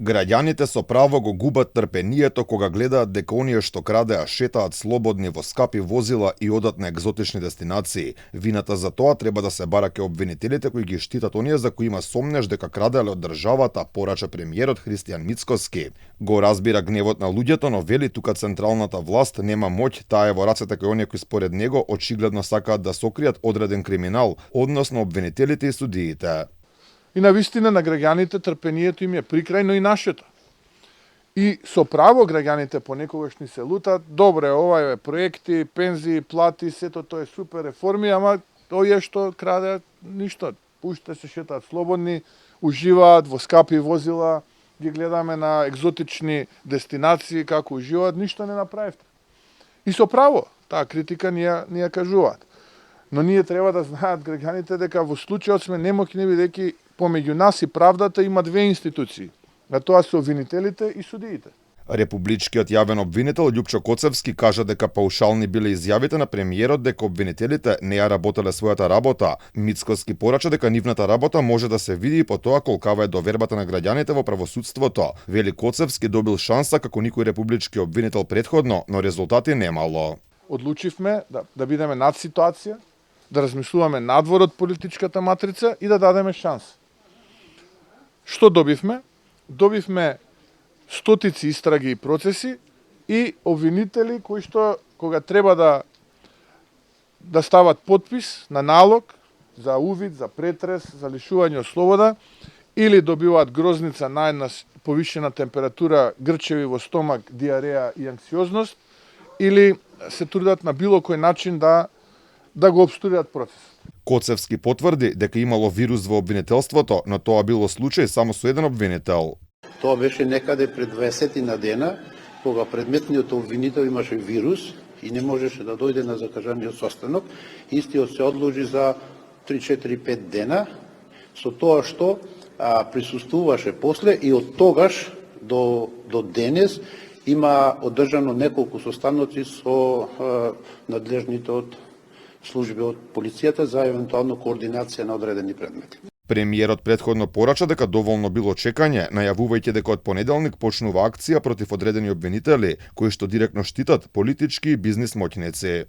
Граѓаните со право го губат трпението кога гледаат дека оние што крадеа шетаат слободни во скапи возила и одат на екзотични дестинации. Вината за тоа треба да се бара ке обвинителите кои ги штитат оние за кои има сомнеш дека краделе од државата, порача премиерот Христијан Мицкоски. Го разбира гневот на луѓето, но вели тука централната власт нема моќ, таа е во рацете кои оние кои според него очигледно сакаат да сокријат одреден криминал, односно обвинителите и судиите. И на вистина на граѓаните трпението им е прикрај, но и нашето. И со право граѓаните понекогаш ни се лутат, добре, ова е проекти, пензии, плати, сето тоа е супер реформи, ама овие што крадеат ништо. Пуште се шетаат слободни, уживаат во скапи возила, ги гледаме на екзотични дестинации како уживаат, ништо не направивте. И со право, таа критика ни ја кажуваат. Но ние треба да знаат граѓаните дека во случајот сме немоќни бидејќи помеѓу нас и правдата има две институции, а тоа се обвинителите и судиите. Републичкиот јавен обвинител Љупчо Коцевски кажа дека паушални биле изјавите на премиерот дека обвинителите не ја работеле својата работа. Мицкоски порача дека нивната работа може да се види и по тоа колкава е довербата на граѓаните во правосудството. Вели Коцевски добил шанса како никој републички обвинител претходно, но резултати немало. Одлучивме да бидеме над ситуација, да размислуваме надвор од политичката матрица и да дадеме шанс. Што добивме? Добивме стотици истраги и процеси и обвинители кои што кога треба да стават подпис на налог за увид, за претрес, за лишување од слобода, или добиваат грозница на една повишена температура, грчеви во стомак, диареја и анксиозност, или се трудат на било кој начин да го обстурират процес. Коцевски потврди дека имало вирус во обвинителството, но тоа било случај само со еден обвинител. Тоа беше некаде пред 20 на дена, кога предметниот обвинител имаше вирус и не можеше да дојде на закажаниот состанок. Истиот се одложи за 3-4-5 дена, со тоа што присуствуваше после и од тогаш до денес има одржано неколку состаноци со надлежните од служби од полицијата за евентуално координација на одредени предмети. Премиерот претходно порача дека доволно било чекање, најавувајќи дека од понеделник почнува акција против одредени обвинители кои што директно штитат политички и бизнис моќници.